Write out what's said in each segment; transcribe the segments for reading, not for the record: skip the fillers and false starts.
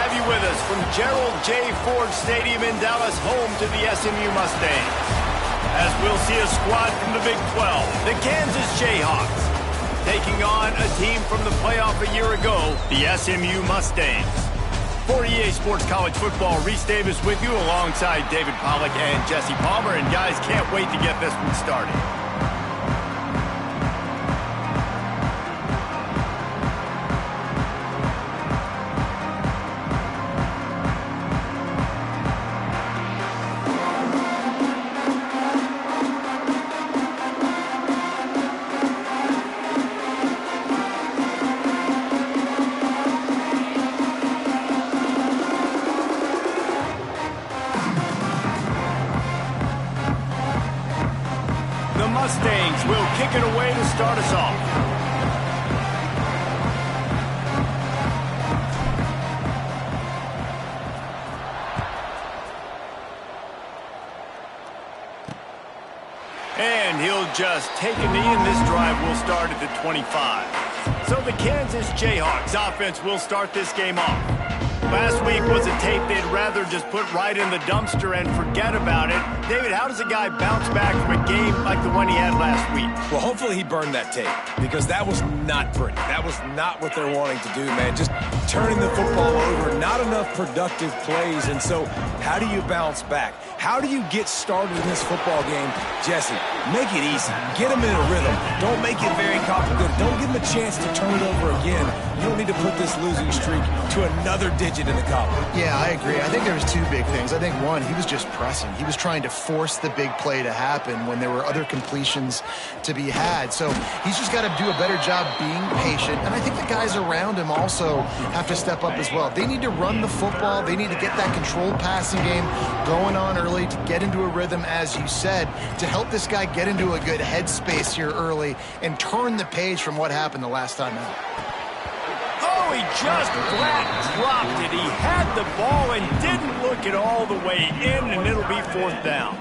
have you with us from Gerald J. Ford Stadium in Dallas, home to the SMU Mustangs. As we'll see a squad from the Big 12, the Kansas Jayhawks, taking on a team from the playoff a year ago, the SMU Mustangs. For EA Sports College Football, Reese Davis with you alongside David Pollack and Jesse Palmer. And guys, can't wait to get this one started. Mustangs will kick it away to start us off. And he'll just take a knee, and this drive will start at the 25. So the Kansas Jayhawks offense will start this game off. Last week was a tape they'd rather just put right in the dumpster and forget about it. David, how does a guy bounce back from a game like the one he had last week? Well, hopefully he burned that tape, because that was not pretty. That was not what they're wanting to do, man. Just turning the football over, not enough productive plays. And so how do you bounce back? How do you get started in this football game? Jesse, make it easy. Get him in a rhythm. Don't make it very complicated. Don't give him a chance to turn it over again. You don't need to put this losing streak to another digit in the column. Yeah, I agree. I think there was two big things. I think, one, he was just pressing. He was trying to force the big play to happen when there were other completions to be had. So he's just got to do a better job being patient. And I think the guys around him also have to step up as well. They need to run the football. They need to get that controlled passing game going on early to get into a rhythm, as you said, to help this guy get into a good headspace here early and turn the page from what happened the last time out. Oh, he just flat dropped it. He had the ball and didn't look it all the way in, and it'll be fourth down.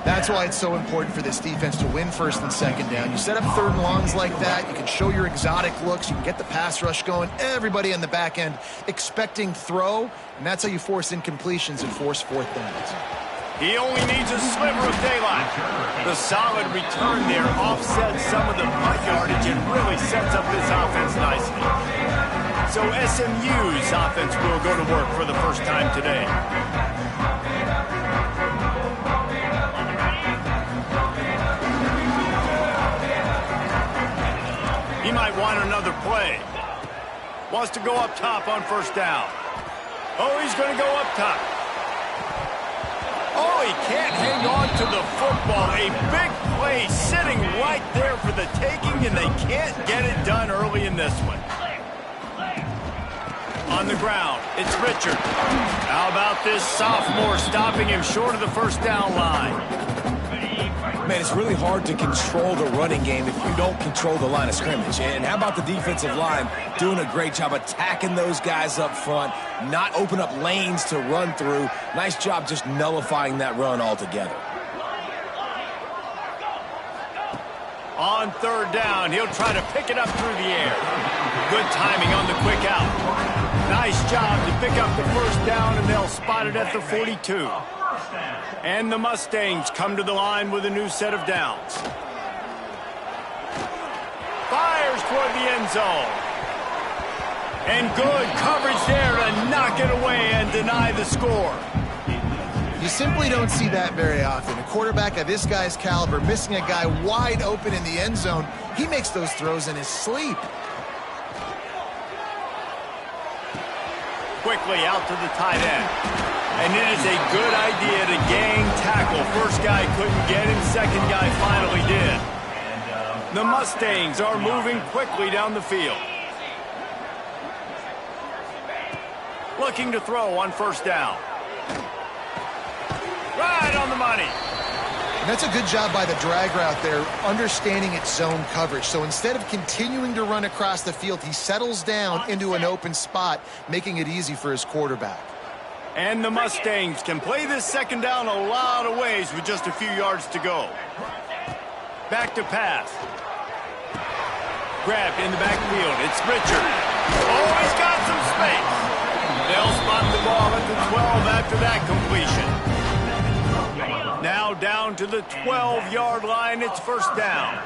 That's why it's so important for this defense to win first and second down. You set up third and longs like that, you can show your exotic looks, you can get the pass rush going, everybody on the back end expecting throw, and that's how you force incompletions and force fourth downs. He only needs a sliver of daylight. The solid return there offsets some of the punt yardage and really sets up this offense nicely. So SMU's offense will go to work for the first time today. He might want another play. Wants to go up top on first down. Oh, he's going to go up top. Oh, he can't hang on to the football. A big play sitting right there for the taking, and they can't get it done early in this one. On the ground, it's Richard. How about this sophomore stopping him short of the first down line? Man, it's really hard to control the running game if you don't control the line of scrimmage. And how about the defensive line doing a great job attacking those guys up front, not open up lanes to run through. Nice job just nullifying that run altogether. On third down, he'll try to pick it up through the air. Good timing on the quick out. Nice job to pick up the first down, and they'll spot it at the 42. And the Mustangs come to the line with a new set of downs. Fires toward the end zone. And good coverage there to knock it away and deny the score. You simply don't see that very often. A quarterback of this guy's caliber missing a guy wide open in the end zone. He makes those throws in his sleep. Quickly out to the tight end. And it is a good idea to gang tackle. First guy couldn't get him, second guy finally did. The Mustangs are moving quickly down the field. Looking to throw on first down. Right on the money. And that's a good job by the drag route there, understanding its zone coverage. So instead of continuing to run across the field, he settles down into an open spot, making it easy for his quarterback. And the Mustangs can play this second down a lot of ways with just a few yards to go. Back to pass. Grabbed in the backfield. It's Richard. Oh, he's got some space. They'll spot the ball at the 12 after that completion. Now down to the 12-yard line, it's first down.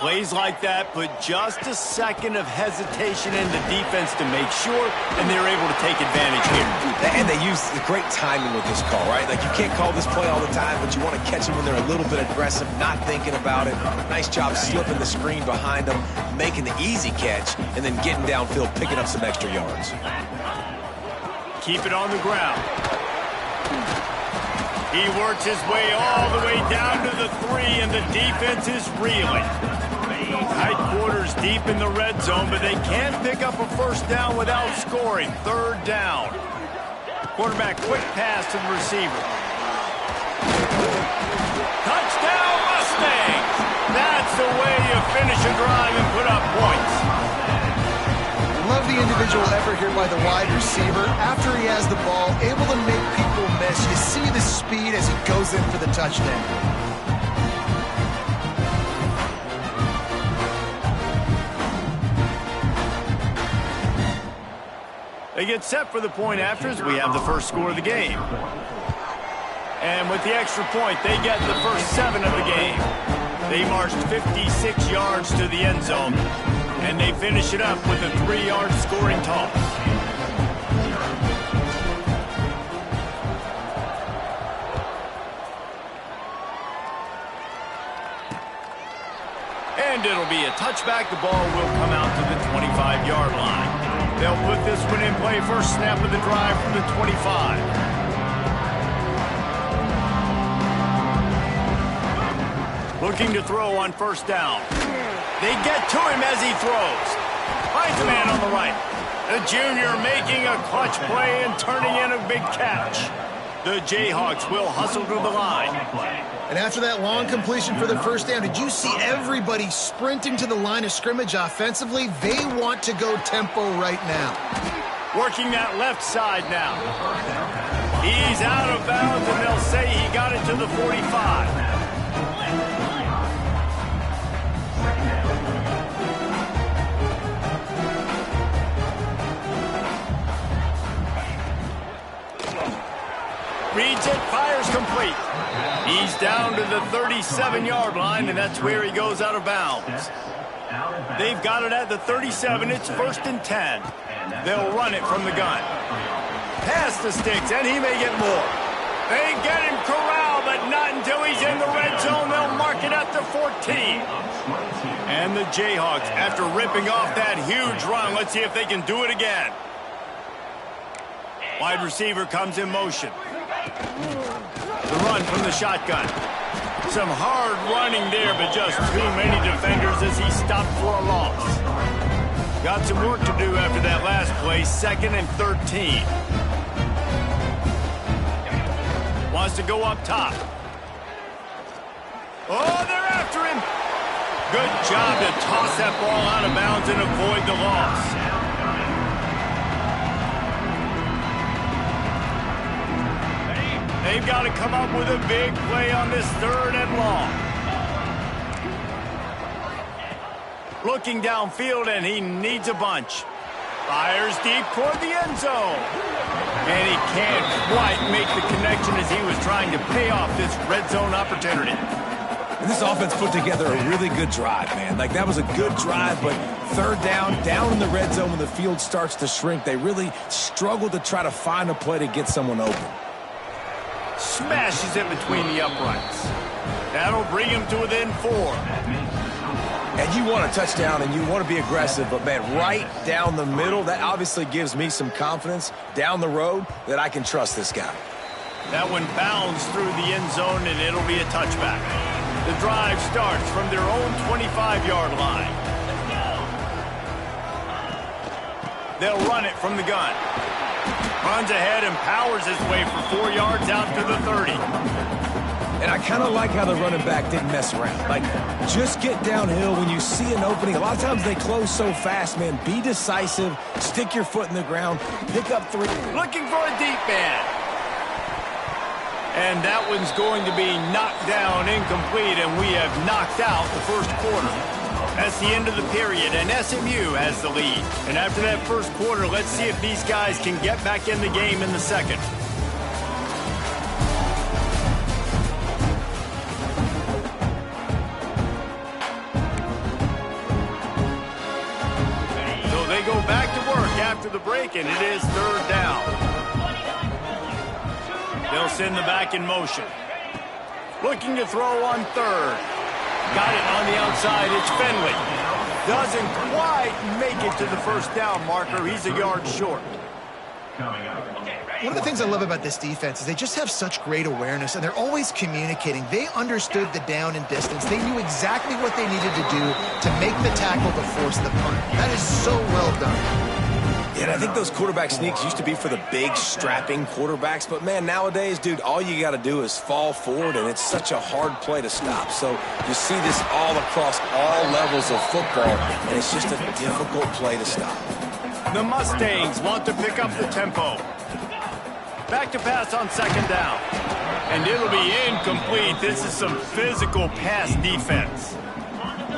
Plays like that put just a second of hesitation in the defense to make sure, and they're able to take advantage here. And they use the great timing with this call, right? Like, you can't call this play all the time, but you want to catch them when they're a little bit aggressive, not thinking about it. Nice job slipping the screen behind them, making the easy catch, and then getting downfield, picking up some extra yards. Keep it on the ground. He works his way all the way down to the 3, and the defense is reeling. Tight quarters deep in the red zone, but they can't pick up a first down without scoring. Third down. Quarterback quick pass to the receiver. Touchdown Mustangs! That's the way you finish a drive and put up points. Love the individual effort here by the wide receiver. After he has the ball, able to make people miss. You see the speed as he goes in for the touchdown. They get set for the point after as we have the first score of the game. And with the extra point, they get the first 7 of the game. They marched 56 yards to the end zone, and they finish it up with a 3-yard scoring toss. And it'll be a touchback. The ball will come out to the 25-yard line. They'll put this one in play first snap of the drive from the 25. Looking to throw on first down. They get to him as he throws. Finds a man on the right. The junior making a clutch play and turning in a big catch. The Jayhawks will hustle to the line. And after that long completion for the first down, did you see everybody sprinting to the line of scrimmage offensively? They want to go tempo right now. Working that left side now. He's out of bounds, and they'll say he got it to the 45. Reads it, fires complete. He's down to the 37-yard line, and that's where he goes out of bounds. They've got it at the 37. It's first and 10. They'll run it from the gun. Past the sticks, and he may get more. They get him corralled, but not until he's in the red zone. They'll mark it at the 14. And the Jayhawks, after ripping off that huge run, let's see if they can do it again. Wide receiver comes in motion. The run from the shotgun. Some hard running there, but just too many defenders as he stopped for a loss. Got some work to do after that last play, 2nd and 13. Wants to go up top. Oh, they're after him. Good job to toss that ball out of bounds and avoid the loss. They've got to come up with a big play on this 3rd and long. Looking downfield, and he needs a bunch. Fires deep toward the end zone. And he can't quite make the connection as he was trying to pay off this red zone opportunity. And this offense put together a really good drive, man. Like, that was a good drive, but 3rd down in the red zone when the field starts to shrink, they really struggled to try to find a play to get someone open. Smashes it between the uprights. That'll bring him to within 4. And you want a touchdown and you want to be aggressive, but, man, right down the middle, that obviously gives me some confidence down the road that I can trust this guy. That one bounds through the end zone, and it'll be a touchback. The drive starts from their own 25-yard line. They'll run it from the gun. Runs ahead and powers his way for 4 yards out to the 30. And I kind of like how the running back didn't mess around. Like, just get downhill when you see an opening. A lot of times they close so fast, man. Be decisive. Stick your foot in the ground. Pick up 3. Looking for a deep man. And that one's going to be knocked down incomplete, and we have knocked out the first quarter. That's the end of the period, and SMU has the lead. And after that first quarter, let's see if these guys can get back in the game in the second. So they go back to work after the break, and it is third down. They'll send the back in motion. Looking to throw on third. Got it on the outside. It's Finley. Doesn't quite make it to the first down marker. He's a yard short. One of the things I love about this defense is they just have such great awareness, and they're always communicating. They understood the down and distance. They knew exactly what they needed to do to make the tackle to force the punt. That is so well done. Yeah, and I think those quarterback sneaks used to be for the big, strapping quarterbacks. But, man, nowadays, dude, all you got to do is fall forward, and it's such a hard play to stop. So you see this all across all levels of football, and it's just a difficult play to stop. The Mustangs want to pick up the tempo. Back to pass on second down. And it'll be incomplete. This is some physical pass defense.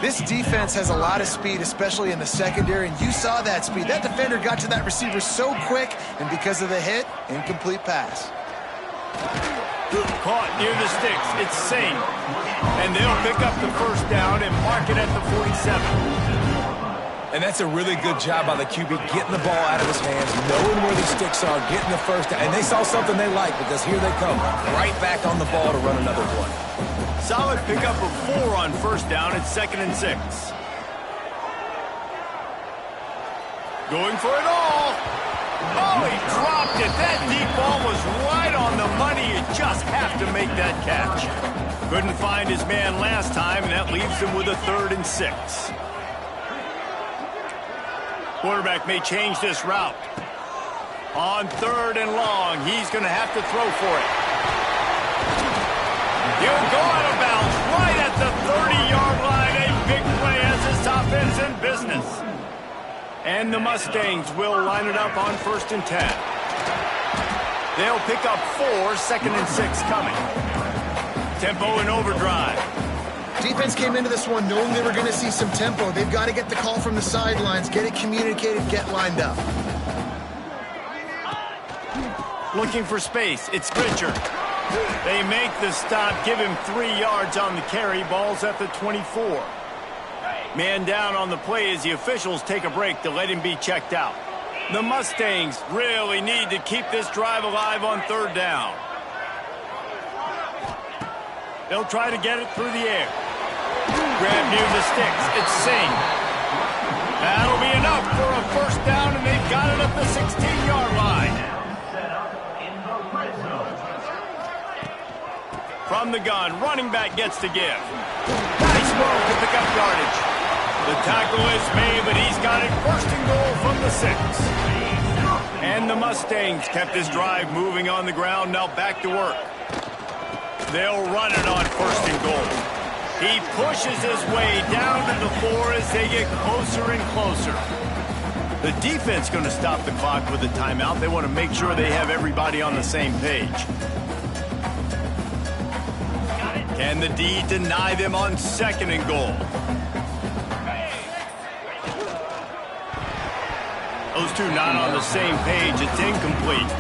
This defense has a lot of speed, especially in the secondary, and you saw that speed. That defender got to that receiver so quick, and because of the hit, incomplete pass. Caught near the sticks. It's Singh. And they'll pick up the first down and mark it at the 47. And that's a really good job by the QB, getting the ball out of his hands, knowing where the sticks are, getting the first down. And they saw something they like, because here they come, right back on the ball to run another play. Solid pickup of 4 on first down at 2nd and 6. Going for it all. Oh, he dropped it. That deep ball was right on the money. You just have to make that catch. Couldn't find his man last time, and that leaves him with a 3rd and 6. Quarterback may change this route. On 3rd and long, he's going to have to throw for it. He'll go out of bounds right at the 30-yard line. A big play as this offense in business. And the Mustangs will line it up on 1st and 10. They'll pick up 4, 2nd and 6 coming. Tempo in overdrive. Defense came into this one knowing they were going to see some tempo. They've got to get the call from the sidelines, get it communicated, get lined up. Looking for space. It's Richard. They make the stop, give him 3 yards on the carry. Ball's at the 24. Man down on the play as the officials take a break to let him be checked out. The Mustangs really need to keep this drive alive on 3rd down. They'll try to get it through the air. Grab near the sticks. It's Singh. That'll be enough for a first down, and they've got it at the 16-yard line. From the gun, running back gets to give. Nice move to pick up yardage. The tackle is made, but he's got it 1st and goal from the 6. And the Mustangs kept this drive moving on the ground, now back to work. They'll run it on 1st and goal. He pushes his way down to the 4 as they get closer and closer. The defense going to stop the clock with a timeout. They want to make sure they have everybody on the same page. Can the D deny them on 2nd and goal? Those two not on the same page. It's incomplete.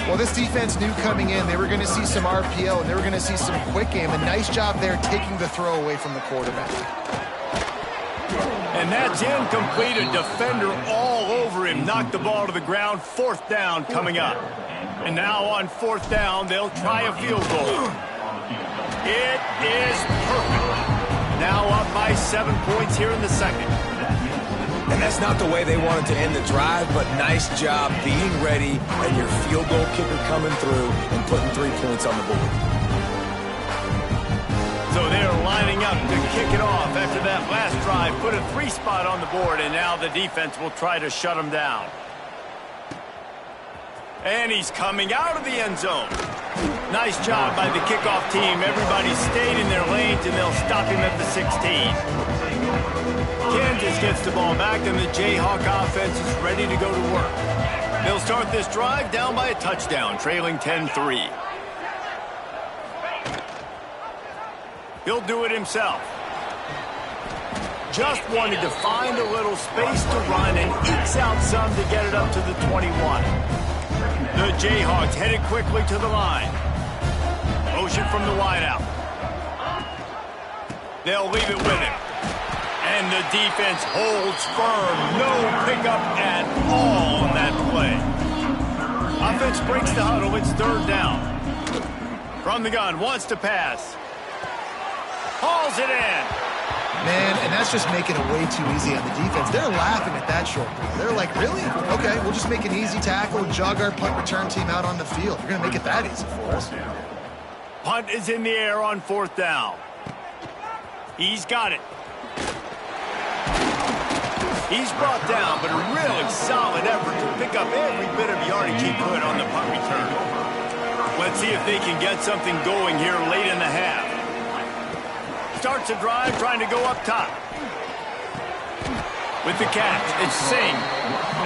Well, this defense knew coming in they were going to see some RPO and they were going to see some quick game. A nice job there taking the throw away from the quarterback. And that's incomplete. A defender all over him. Knocked the ball to the ground. 4th down coming up. And now on 4th down, they'll try a field goal. It is perfect. Now up by 7 points here in the second. And that's not the way they wanted to end the drive, but nice job being ready and your field goal kicker coming through and putting 3 points on the board. So they're lining up to kick it off after that last drive. Put a 3 spot on the board, and now the defense will try to shut them down. And he's coming out of the end zone. Nice job by the kickoff team. Everybody stayed in their lanes, and they'll stop him at the 16. Kansas gets the ball back, and the Jayhawk offense is ready to go to work. They'll start this drive down by a touchdown, trailing 10-3. He'll do it himself. just wanted to find a little space to run and ekes out some to get it up to the 21. The Jayhawks headed quickly to the line. Motion from the wideout. They'll leave it with him. And the defense holds firm. No pickup at all on that play. Offense breaks the huddle. It's third down. From the gun, wants to pass. Hauls it in. Man, and that's just making it way too easy on the defense. They're laughing at that short play. They're like, really? Okay, we'll just make an easy tackle and jog our punt return team out on the field. You're going to make it that easy for us. Punt is in the air on fourth down. He's got it. He's brought down, but a really solid effort to pick up every bit of yardage he could on the punt return. Let's see if they can get something going here late in the half. Starts a drive trying to go up top. With the catch, it's Singh.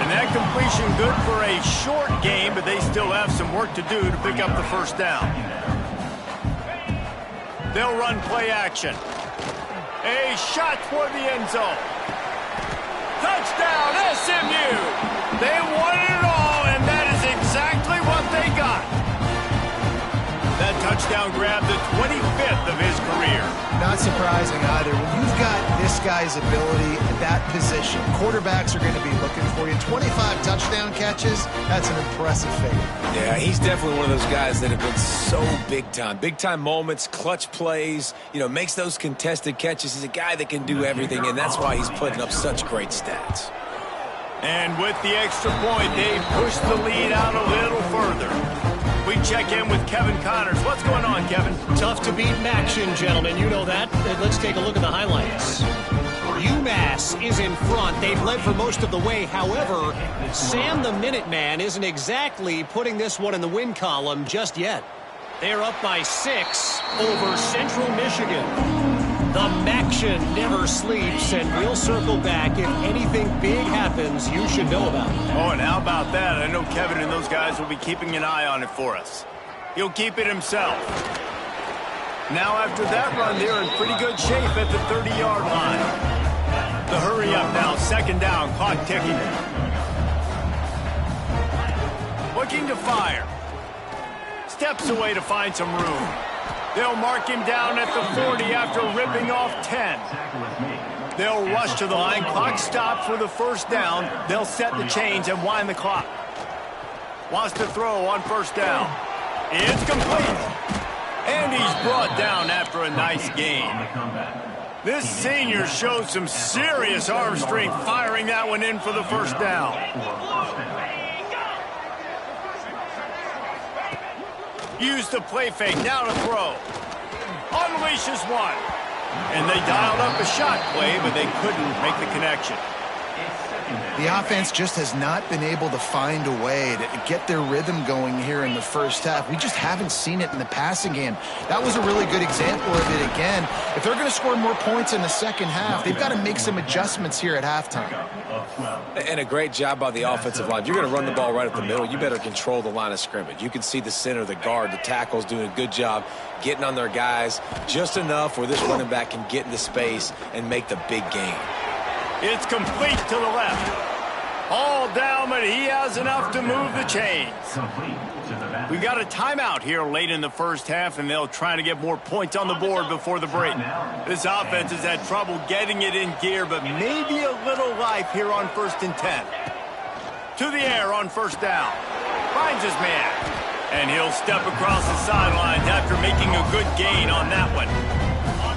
And that completion good for a short game, but they still have some work to do to pick up the first down. They'll run play action. A shot toward the end zone. Touchdown, SMU! They won it all, and that is exactly what they got. That touchdown grabbed the 25th of his career. Not surprising either. When you've got this guy's ability at that position, quarterbacks are going to be looking for you. 25 touchdown catches, that's an impressive figure. Yeah, he's definitely one of those guys that have been so big time. Big time moments, clutch plays, makes those contested catches. He's a guy that can do everything, and that's why he's putting up such great stats. And with the extra point, they push the lead out a little further. We check in with Kevin Connors. What's going on, Kevin? Tough to beat action, gentlemen. You know that. Let's take a look at the highlights. UMass is in front. They've led for most of the way. However, Sam the Minuteman isn't exactly putting this one in the win column just yet. They're up by 6 over Central Michigan. The Maction never sleeps, and we'll circle back. If anything big happens, you should know about it. Oh, and how about that? I know Kevin and those guys will be keeping an eye on it for us. He'll keep it himself. Now, after that run, they're in pretty good shape at the 30-yard line. The hurry up now, second down, clock ticking. Looking to fire. Steps away to find some room. They'll mark him down at the 40 after ripping off 10. They'll rush to the line. Clock stopped for the first down. They'll set the chains and wind the clock. Wants to throw on first down. It's complete. And he's brought down after a nice gain. This senior shows some serious arm strength firing that one in for the first down. Use the play fake, now to throw. Unleashes one. And they dialed up a shot play, but they couldn't make the connection. The offense just has not been able to find a way to get their rhythm going here in the first half. We just haven't seen it in the passing game. That was a really good example of it again. If they're going to score more points in the second half, they've got to make some adjustments here at halftime. And a great job by the offensive line. If you're going to run the ball right at the middle, you better control the line of scrimmage. You can see the center, the guard, the tackles doing a good job getting on their guys just enough where this running back can get into space and make the big gain. It's complete to the left. All down, but he has enough to move the chains. We've got a timeout here late in the first half, and they'll try to get more points on the board before the break. This offense has had trouble getting it in gear, but maybe a little life here on 1st and 10. To the air on first down. Finds his man. And he'll step across the sidelines after making a good gain on that one.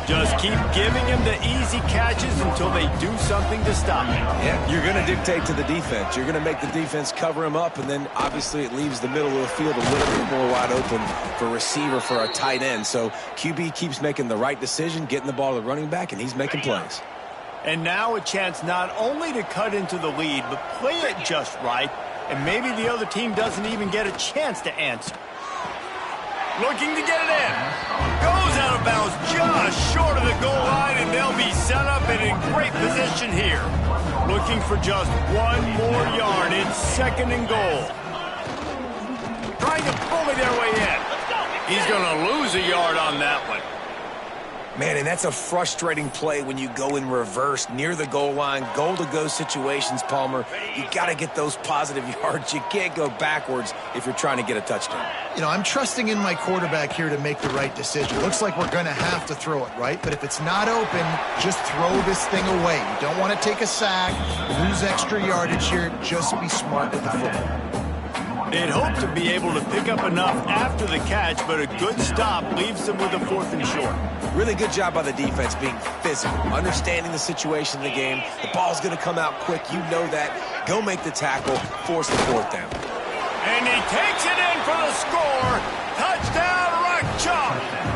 Just keep giving him the easy catches until they do something to stop him. Yeah, you're going to dictate to the defense. You're going to make the defense cover him up, and then obviously it leaves the middle of the field a little bit more wide open for receiver, for a tight end. So QB keeps making the right decision, getting the ball to the running back, and he's making plays. And now a chance not only to cut into the lead, but play it just right, and maybe the other team doesn't even get a chance to answer. Looking to get it in. Goes out of bounds just short of the goal line, and they'll be set up and in great position here. Looking for just one more yard. It's 2nd and goal. Trying to bully their way in. He's going to lose a yard on that one. Man, and that's a frustrating play when you go in reverse near the goal line, goal-to-go situations, Palmer. You got to get those positive yards. You can't go backwards if you're trying to get a touchdown. You know, I'm trusting in my quarterback here to make the right decision. Looks like we're going to have to throw it, right? But if it's not open, just throw this thing away. You don't want to take a sack, lose extra yardage here. Just be smart with the football. They'd hope to be able to pick up enough after the catch, but a good stop leaves them with a 4th and short. Really good job by the defense being physical, understanding the situation in the game. The ball's going to come out quick. You know that. Go make the tackle, force the 4th down. And he takes it in for the score. Touchdown, Rock Chalk.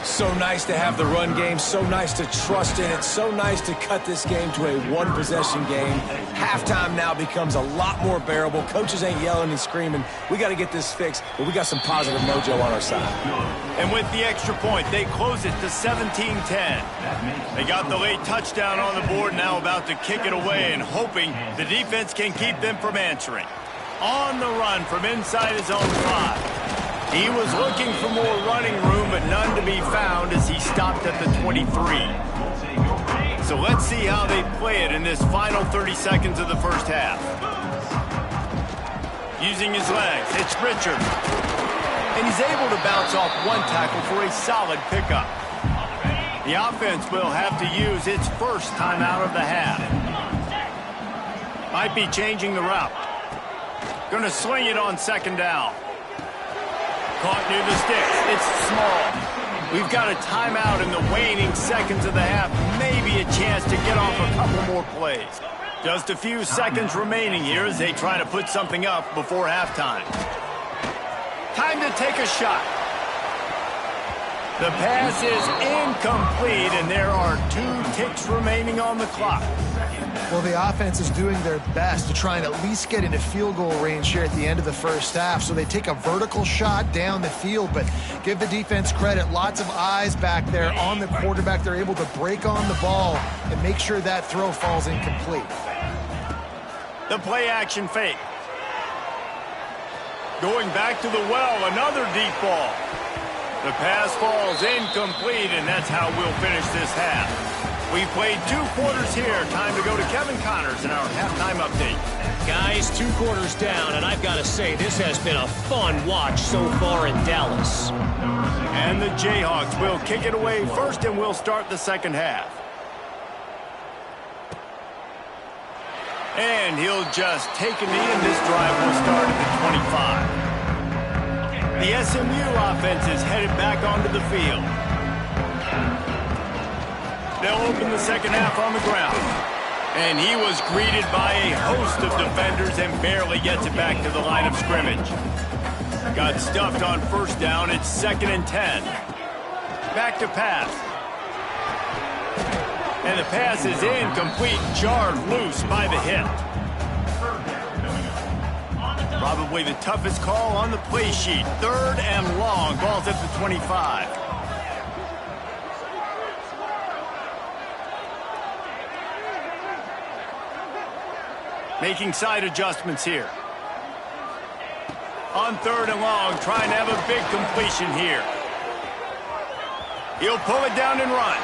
So nice to have the run game, so nice to trust in it, so nice to cut this game to a one-possession game. Halftime now becomes a lot more bearable. Coaches ain't yelling and screaming. We got to get this fixed, but we got some positive mojo on our side. And with the extra point, they close it to 17-10. They got the late touchdown on the board, now about to kick it away and hoping the defense can keep them from answering. On the run from inside his own 5. He was looking for more running room, but none to be found as he stopped at the 23. So let's see how they play it in this final 30 seconds of the first half. Using his legs, it's Richard. And he's able to bounce off one tackle for a solid pickup. The offense will have to use its first timeout of the half. Might be changing the route. Gonna sling it on 2nd down. Caught near the sticks. It's small. We've got a timeout in the waning seconds of the half. Maybe a chance to get off a couple more plays. Just a few seconds remaining here as they try to put something up before halftime. Time to take a shot. The pass is incomplete, and there are 2 ticks remaining on the clock. Well, the offense is doing their best to try and at least get into field goal range here at the end of the first half. So they take a vertical shot down the field, but give the defense credit. Lots of eyes back there on the quarterback. They're able to break on the ball and make sure that throw falls incomplete. The play action fake. Going back to the well, another deep ball. The pass falls incomplete, and that's how we'll finish this half. We played 2 quarters here. Time to go to Kevin Connors in our halftime update. Guys, 2 quarters down, and I've got to say, this has been a fun watch so far in Dallas. And the Jayhawks will kick it away first, and we'll start the second half. And he'll just take a knee, and this drive will start at the 25. The SMU offense is headed back onto the field. They'll open the second half on the ground. And he was greeted by a host of defenders and barely gets it back to the line of scrimmage. Got stuffed on 1st down. It's 2nd and 10. Back to pass. And the pass is incomplete, jarred loose by the hit. Probably the toughest call on the play sheet. 3rd and long. Ball's at the 25. Making side adjustments here. On 3rd and long, trying to have a big completion here. He'll pull it down and run.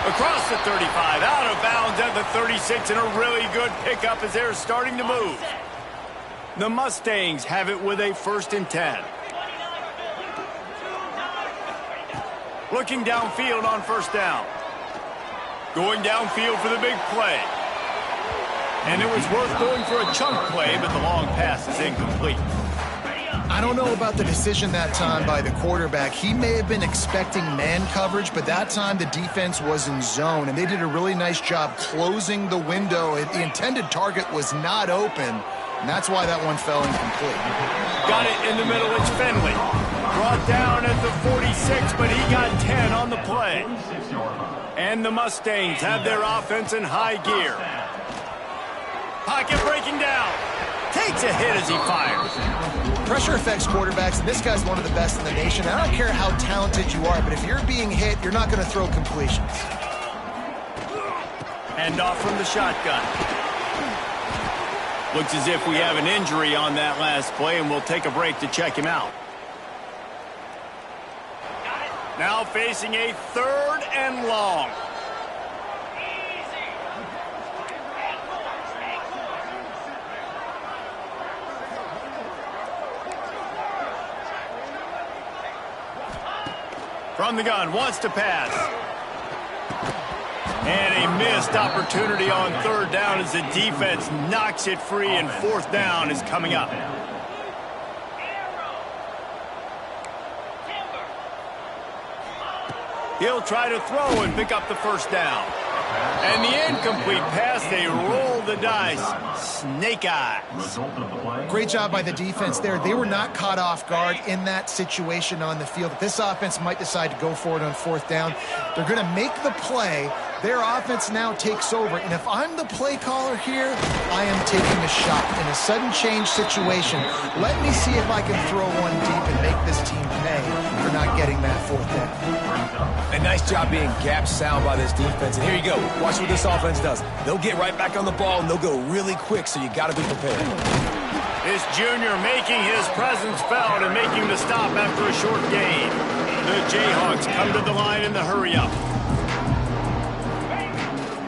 Across the 35, out of bounds at the 36, and a really good pickup as they're starting to move. The Mustangs have it with a 1st and 10. Looking downfield on 1st down. Going downfield for the big play. And it was worth going for a chunk play, but the long pass is incomplete. I don't know about the decision that time by the quarterback. He may have been expecting man coverage, but that time the defense was in zone, and they did a really nice job closing the window. The intended target was not open, and that's why that one fell incomplete. Got it in the middle. It's Finley. Brought down at the 46, but he got 10 on the play. And the Mustangs have their offense in high gear. Pocket breaking down. Takes a hit as he fires. Pressure affects quarterbacks, and this guy's one of the best in the nation. I don't care how talented you are, but if you're being hit, you're not going to throw completions. Hand off from the shotgun. Looks as if we have an injury on that last play, and we'll take a break to check him out. Now facing a 3rd and long. From the gun, wants to pass. And a missed opportunity on 3rd down as the defense knocks it free, and 4th down is coming up. He'll try to throw and pick up the 1st down. And the incomplete pass, they roll the dice. Snake eyes. Great job by the defense there. They were not caught off guard in that situation on the field. This offense might decide to go for it on 4th down. They're going to make the play. Their offense now takes over. And if I'm the play caller here, I am taking a shot. In a sudden change situation, let me see if I can throw one deep and make this team pay for not getting that 4th down. A nice job being gap sound by this defense. And here you go. Watch what this offense does. They'll get right back on the ball, and they'll go really quick, so you got to be prepared. This junior making his presence felt and making the stop after a short gain. The Jayhawks come to the line in the hurry-up.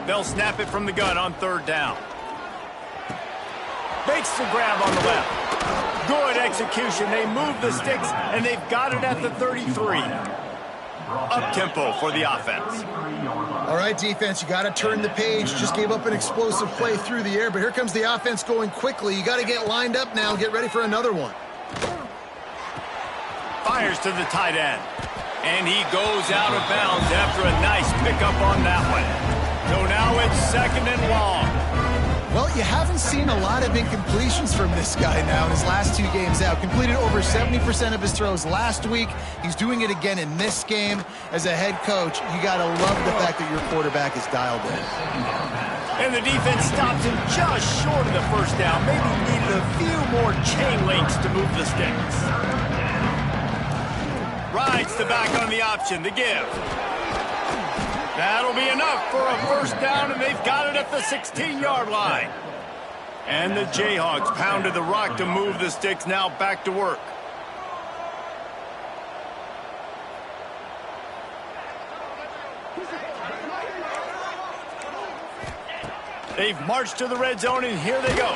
They'll snap it from the gun on 3rd down. Makes the grab on the left. Good execution. They move the sticks, and they've got it at the 33. Up-tempo for the offense. All right, defense, you got to turn the page. Just gave up an explosive play through the air, but here comes the offense going quickly. You got to get lined up now and get ready for another one. Fires to the tight end. And he goes out of bounds after a nice pickup on that one. So now it's 2nd and long. Well, you haven't seen a lot of incompletions from this guy now in his last 2 games out. Completed over 70% of his throws last week. He's doing it again in this game. As a head coach, you got to love the fact that your quarterback is dialed in. And the defense stops him just short of the 1st down. Maybe needed a few more chain links to move the sticks. Rides the back on the option, the give. That'll be enough for a 1st down, and they've got it at the 16-yard line. And the Jayhawks pounded the rock to move the sticks, now back to work. They've marched to the red zone, and here they go.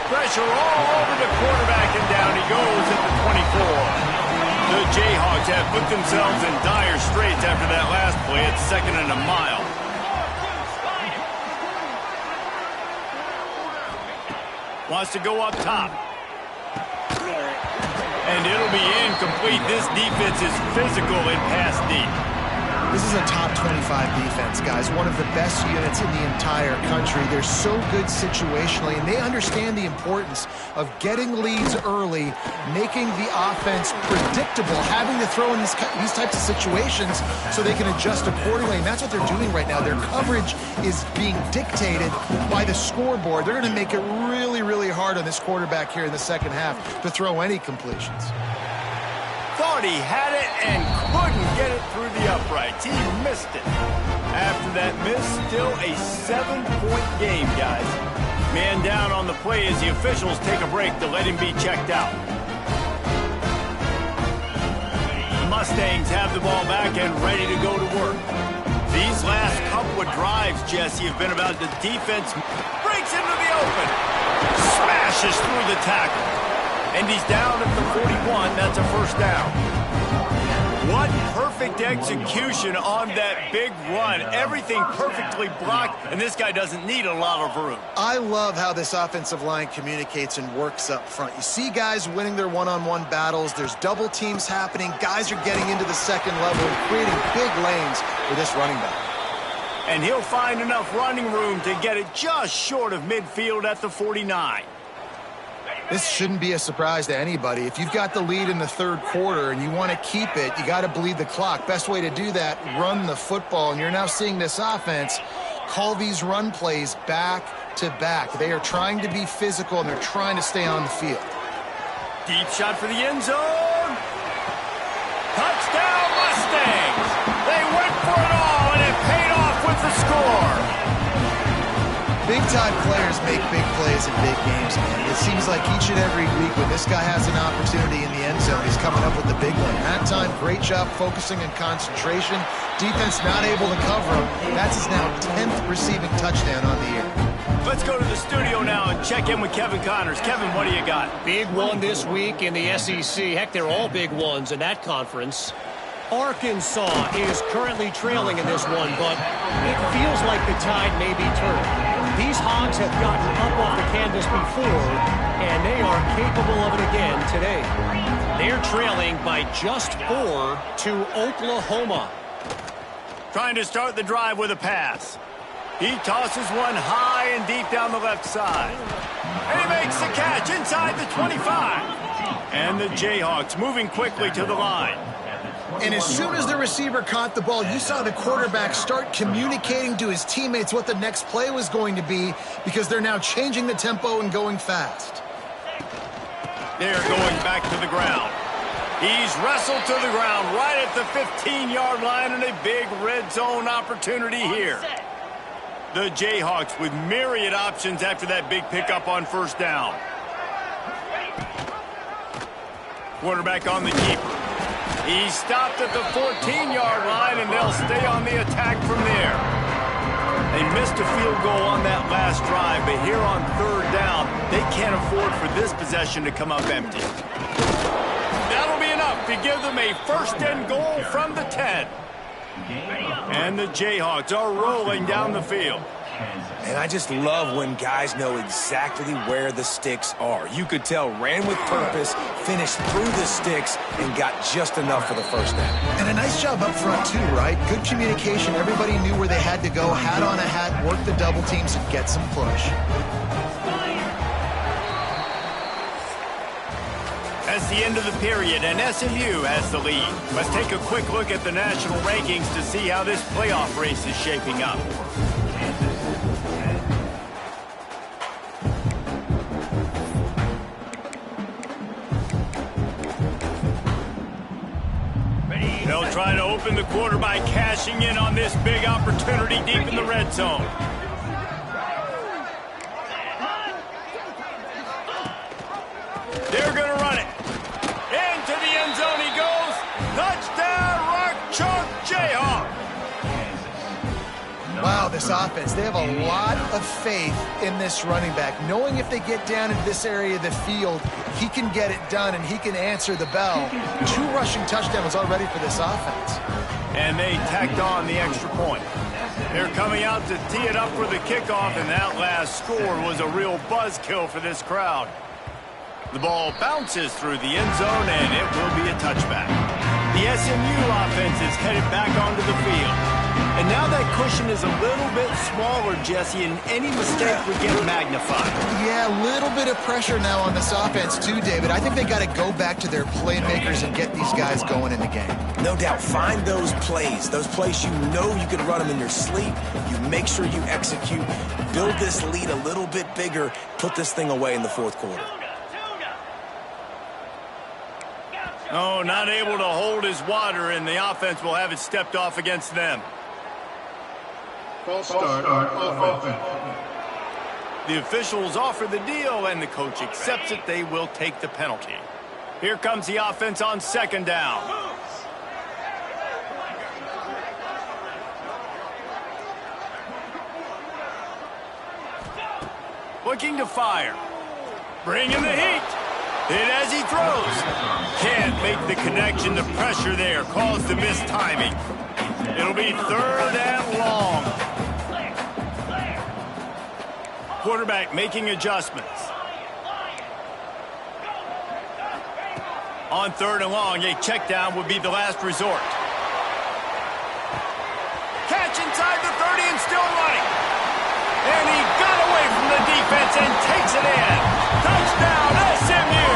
Pressure all over the quarterback, and down he goes at the 24. The Jayhawks have put themselves in dire straits after that last play. It's 2nd and a mile. Wants to go up top. And it'll be incomplete. This defense is physical in pass deep. This is a top 25 defense, guys. One of the best units in the entire country. They're so good situationally, and they understand the importance of getting leads early, making the offense predictable, having to throw in these types of situations so they can adjust accordingly. And that's what they're doing right now. Their coverage is being dictated by the scoreboard. They're going to make it really, really hard on this quarterback here in the 2nd half to throw any completions. Thought he had it and couldn't get it through the uprights. He missed it. After that miss, still a 7-point game, guys. Man down on the play as the officials take a break to let him be checked out. The Mustangs have the ball back and ready to go to work. These last couple of drives, Jesse, have been about the defense. Breaks into the open. Smashes through the tackle. And he's down at the 41. That's a 1st down. What perfect execution on that big run. Everything perfectly blocked, and this guy doesn't need a lot of room. I love how this offensive line communicates and works up front. You see guys winning their one-on-one battles. There's double teams happening. Guys are getting into the 2nd level and creating big lanes for this running back. And he'll find enough running room to get it just short of midfield at the 49. This shouldn't be a surprise to anybody. If you've got the lead in the 3rd quarter and you want to keep it, you got to bleed the clock. Best way to do that, run the football. And you're now seeing this offense call these run plays back to back. They are trying to be physical, and they're trying to stay on the field. Deep shot for the end zone. Touchdown, Mustangs. They went for it all, and it paid off with the score. Big-time players make big plays in big games, man. It seems like each and every week when this guy has an opportunity in the end zone, he's coming up with the big one. That time, great job focusing and concentration. Defense not able to cover him. That's his now 10th receiving touchdown on the year. Let's go to the studio now and check in with Kevin Connors. Kevin, what do you got? Big one this week in the SEC. Heck, they're all big ones in that conference. Arkansas is currently trailing in this one, but it feels like the tide may be turning. These Hogs have gotten up off the canvas before, and they are capable of it again today. They're trailing by just 4 to Oklahoma. Trying to start the drive with a pass. He tosses one high and deep down the left side. And he makes the catch inside the 25. And the Jayhawks moving quickly to the line. And as soon as the receiver caught the ball, you saw the quarterback start communicating to his teammates what the next play was going to be, because they're now changing the tempo and going fast. They're going back to the ground. He's wrestled to the ground right at the 15-yard line, and a big red zone opportunity here. The Jayhawks with myriad options after that big pickup on first down. Quarterback on the keeper. He stopped at the 14-yard line, and they'll stay on the attack from there. They missed a field goal on that last drive, but here on third down, they can't afford for this possession to come up empty. That'll be enough to give them a first and goal from the 10. And the Jayhawks are rolling down the field. And I just love when guys know exactly where the sticks are. You could tell ran with purpose, finished through the sticks, and got just enough for the first down. And a nice job up front, too, right? Good communication. Everybody knew where they had to go, hat on a hat, work the double teams, and get some push. That's the end of the period, and SMU has the lead. Let's take a quick look at the national rankings to see how this playoff race is shaping up. They'll try to open the quarter by cashing in on this big opportunity deep in the red zone. They're going to run it. Into the end zone he goes. Touchdown, Rock Chalk Jayhawk. Wow, this offense, they have a lot of faith in this running back. Knowing if they get down into this area of the field, he can get it done and he can answer the bell. 2 rushing touchdowns already for this offense. And they tacked on the extra point. They're coming out to tee it up for the kickoff, and that last score was a real buzzkill for this crowd. The ball bounces through the end zone, and it will be a touchback. The SMU offense is headed back onto the field. And now that cushion is a little bit smaller, Jesse, and any mistake would get magnified. Yeah, a little bit of pressure now on this offense too, David. I think they got to go back to their playmakers and get these guys going in the game. No doubt, find those plays you know you can run them in your sleep. You make sure you execute, build this lead a little bit bigger, put this thing away in the fourth quarter. Oh, not able to hold his water, and the offense will have it stepped off against them. False start on offense. The officials offer the deal, and the coach accepts it. They will take the penalty. Here comes the offense on second down. Looking to fire. Bringing the heat. Hit as he throws. Can't make the connection. The pressure there caused the missed timing. It'll be third and long. Quarterback making adjustments. On third and long, a check down would be the last resort. Catch inside the 30 and still running. And he got away from the defense and takes it in. Touchdown, SMU.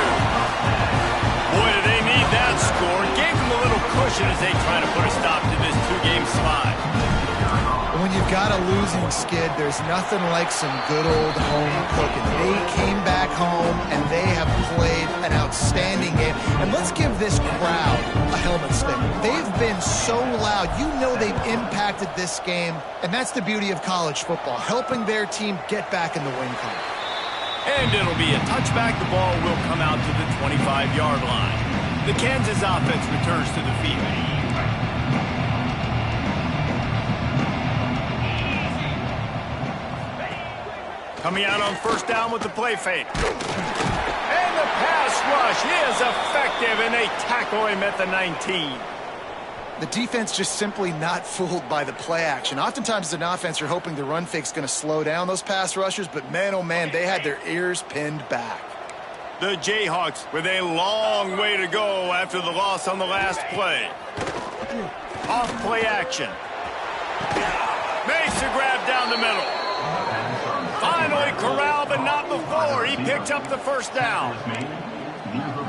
Boy, do they need that score. Gave them a little cushion as they try to put a stop to this 2-game slide. when you've got a losing skid, there's nothing like some good old home cooking. They came back home, and they have played an outstanding game. And let's give this crowd a helmet stick. They've been so loud. You know they've impacted this game, and that's the beauty of college football, helping their team get back in the win column. And it'll be a touchback. The ball will come out to the 25-yard line. The Kansas offense returns to the field. Coming out on first down with the play fake. And the pass rush is effective, and they tackle him at the 19. The defense just simply not fooled by the play action. Oftentimes as an offense, you're hoping the run fake's going to slow down those pass rushers, but man, oh man, they had their ears pinned back. The Jayhawks with a long way to go after the loss on the last play. Off play action. Makes a grab down the middle. Finally corralled, but not before. He picked up the first down.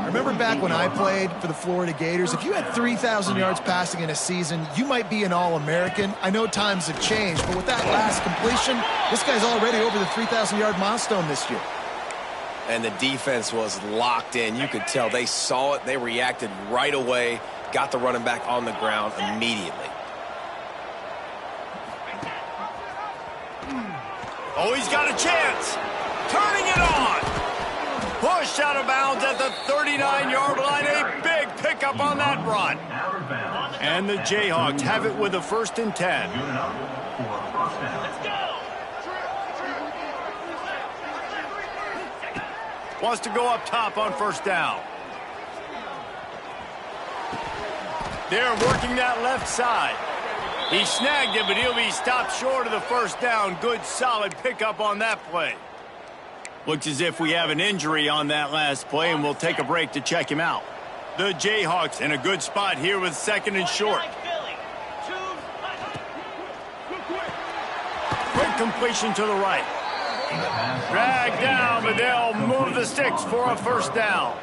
Remember back when I played for the Florida Gators, if you had 3,000 yards passing in a season, you might be an All-American. I know times have changed, but with that last completion, this guy's already over the 3,000-yard milestone this year. And the defense was locked in. You could tell they saw it. They reacted right away, got the running back on the ground immediately. Oh, he's got a chance. Turning it on. Pushed out of bounds at the 39-yard line. A big pickup on that run. And the Jayhawks have it with a 1st and 10. Wants to go up top on first down. They're working that left side. He snagged it, but he'll be stopped short of the first down. Good, solid pickup on that play. Looks as if we have an injury on that last play, and we'll take a break to check him out. The Jayhawks in a good spot here with 2nd and short. Quick completion to the right. Dragged down, but they'll move the sticks for a first down.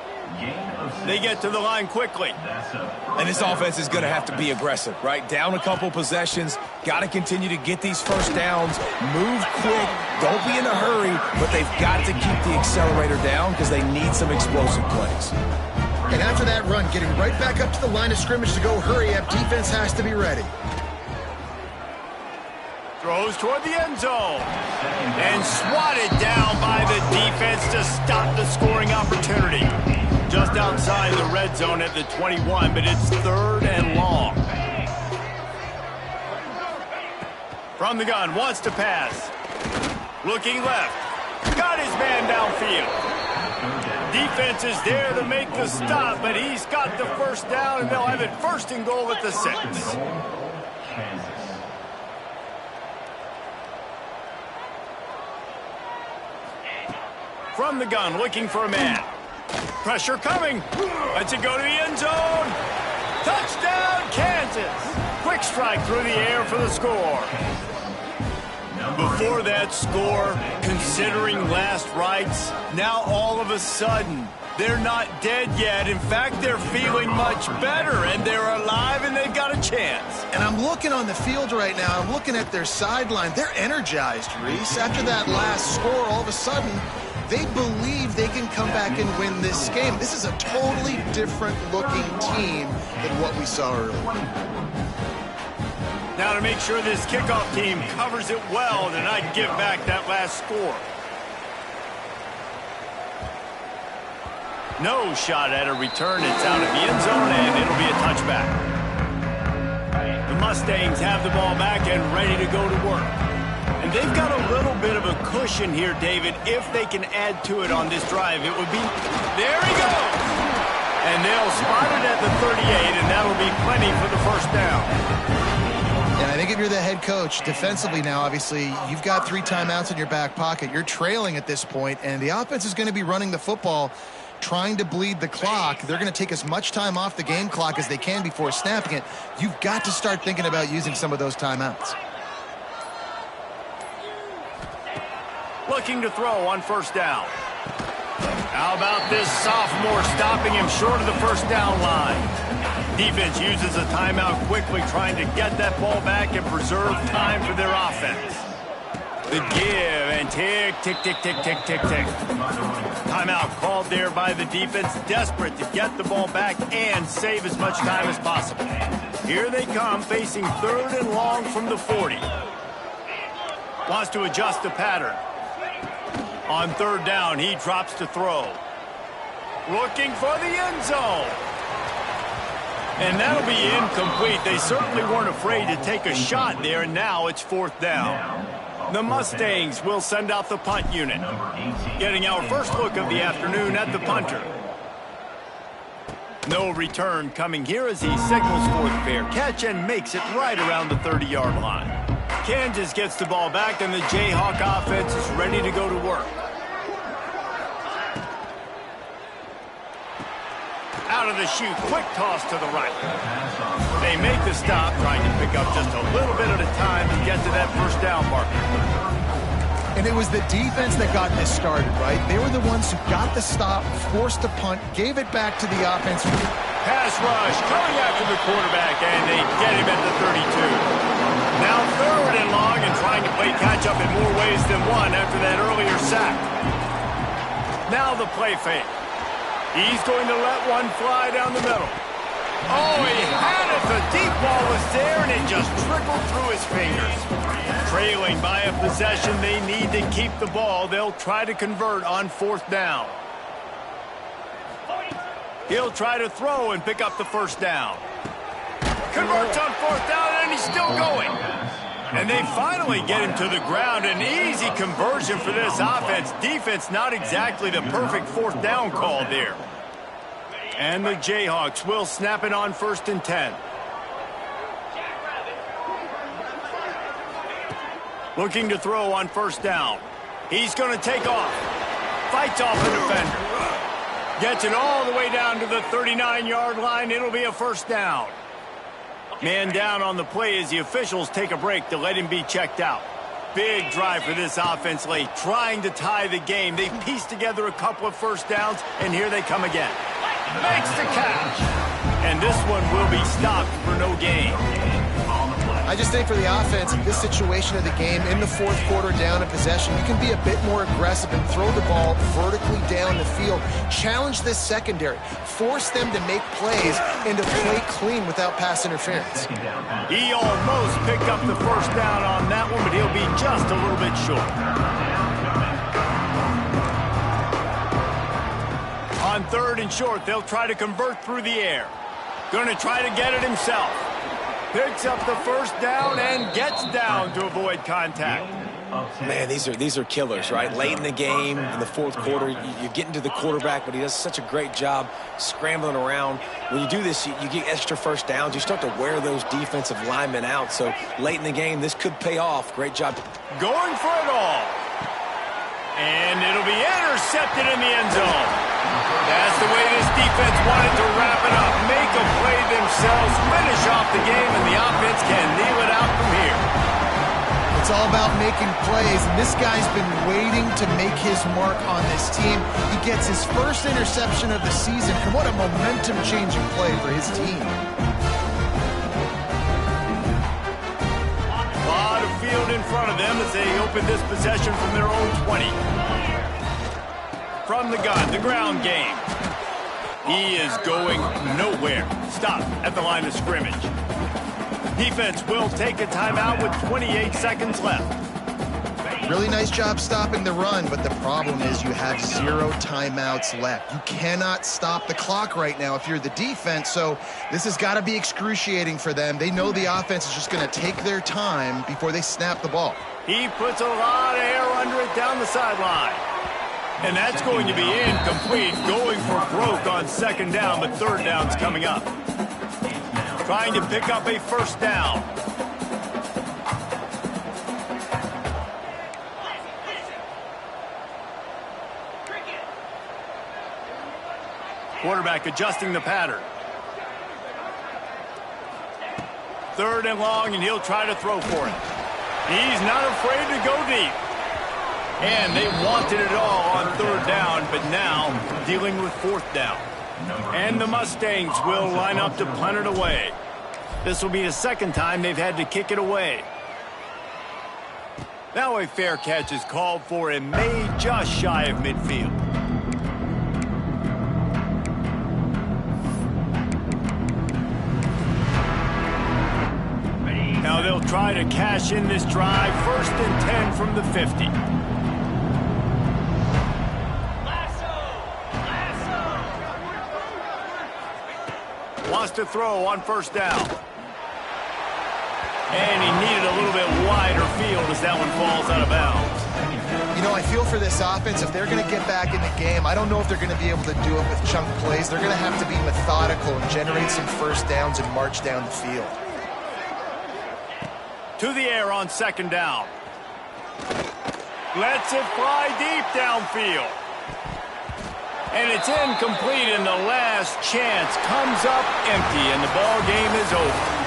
They get to the line quickly. And this offense is going to have to be aggressive, right? Down a couple possessions, got to continue to get these first downs, move quick, don't be in a hurry, but they've got to keep the accelerator down because they need some explosive plays. And after that run, getting right back up to the line of scrimmage to go hurry up, defense has to be ready. Throws toward the end zone. And swatted down by the defense to stop the scoring opportunity. Just outside the red zone at the 21, but it's 3rd and long. From the gun, wants to pass. Looking left. Got his man downfield. Defense is there to make the stop, but he's got the first down, and they'll have it 1st and goal at the 6. From the gun, looking for a man. Pressure coming. Lets it go to the end zone. Touchdown, Kansas. Quick strike through the air for the score. Before that score, considering last rites, now all of a sudden, they're not dead yet. In fact, they're feeling much better, and they're alive, and they've got a chance. And I'm looking on the field right now. I'm looking at their sideline. They're energized, Reese. After that last score, all of a sudden, they believe they can come back and win this game. This is a totally different-looking team than what we saw earlier. Now to make sure this kickoff team covers it well and not give back that last score. No shot at a return. It's out of the end zone, and it'll be a touchback. The Mustangs have the ball back and ready to go to work. And they've got a little bit of a cushion here, David. If they can add to it on this drive, it would be... There he goes! And they'll spot it at the 38, and that'll be plenty for the first down. And I think if you're the head coach, defensively now, obviously, you've got 3 timeouts in your back pocket. You're trailing at this point, and the offense is going to be running the football, trying to bleed the clock. They're going to take as much time off the game clock as they can before snapping it. You've got to start thinking about using some of those timeouts. Looking to throw on first down. How about this sophomore stopping him short of the first down line? Defense uses a timeout quickly, trying to get that ball back and preserve time for their offense. The give and tick, tick, tick, tick, tick, tick, tick. Timeout called there by the defense, desperate to get the ball back and save as much time as possible. Here they come, facing 3rd and long from the 40. Wants to adjust the pattern. On 3rd down, he drops to throw. Looking for the end zone. And that'll be incomplete. They certainly weren't afraid to take a shot there, and now it's 4th down. The Mustangs will send out the punt unit. Getting our first look of the afternoon at the punter. No return coming here as he signals for the fair catch and makes it right around the 30-yard line. Kansas gets the ball back, and the Jayhawk offense is ready to go to work. Out of the chute, quick toss to the right. They make the stop, trying to pick up just a little bit at a time to get to that first down marker. And it was the defense that got this started, right? They were the ones who got the stop, forced the punt, gave it back to the offense. Pass rush, coming after the quarterback, and they get him at the 32. Now 3rd and long, and trying to play catch-up in more ways than one after that earlier sack. Now the play fake. He's going to let one fly down the middle. Oh, he had it. The deep ball was there, and it just trickled through his fingers. Trailing by a possession, they need to keep the ball. They'll try to convert on 4th down. He'll try to throw and pick up the first down. Converts on 4th down, and he's still going. And they finally get him to the ground. An easy conversion for this offense. Defense not exactly the perfect 4th down call there. And the Jayhawks will snap it on 1st and 10. Looking to throw on 1st down. He's going to take off. Fights off the defender. Gets it all the way down to the 39-yard line. It'll be a 1st down. Man down on the play as the officials take a break to let him be checked out. Big drive for this offense late, trying to tie the game. They pieced together a couple of 1st downs, and here they come again. Makes the catch. And this one will be stopped for no gain. I just think for the offense, in this situation of the game, in the 4th quarter down in possession, you can be a bit more aggressive and throw the ball vertically down the field. Challenge this secondary. Force them to make plays and to play clean without pass interference. He almost picked up the 1st down on that one, but he'll be just a little bit short. On 3rd and short, they'll try to convert through the air. Going to try to get it himself. Picks up the 1st down and gets down to avoid contact. Man, these are killers, right? Late in the game, in the 4th quarter, you're getting to the quarterback, but he does such a great job scrambling around. When you do this, you get extra 1st downs. You start to wear those defensive linemen out. So late in the game, this could pay off. Great job. Going for it all. And it'll be intercepted in the end zone. That's the way this defense wanted to wrap it up. Make a play themselves, finish off the game, and the offense can kneel it out from here. It's all about making plays, and this guy's been waiting to make his mark on this team. He gets his first interception of the season, and what a momentum-changing play for his team. A lot of field in front of them as they open this possession from their own 20. From the gun, the ground game. He is going nowhere. Stop at the line of scrimmage. Defense will take a timeout with 28 seconds left. Really nice job stopping the run, but the problem is you have 0 timeouts left. You cannot stop the clock right now if you're the defense, so this has got to be excruciating for them. They know the offense is just going to take their time before they snap the ball. He puts a lot of air under it down the sideline. And that's going to be incomplete, going for broke on 2nd down, but 3rd down's coming up. Trying to pick up a 1st down. Quarterback adjusting the pattern. 3rd and long, and he'll try to throw for it. He's not afraid to go deep. And they wanted it all on 3rd down, but now dealing with 4th down. And the Mustangs will line up to punt it away. This will be the second time they've had to kick it away. Now a fair catch is called for and made just shy of midfield. Now they'll try to cash in this drive. 1st and 10 from the 50. Wants to throw on 1st down. And he needed a little bit wider field as that one falls out of bounds. You know, I feel for this offense, if they're going to get back in the game, I don't know if they're going to be able to do it with chunk plays. They're going to have to be methodical and generate some 1st downs and march down the field. To the air on 2nd down. Lets it fly deep downfield. And it's incomplete, and the last chance comes up empty, and the ball game is over.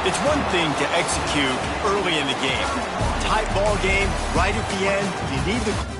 It's one thing to execute early in the game. Tight ball game, right at the end, you need the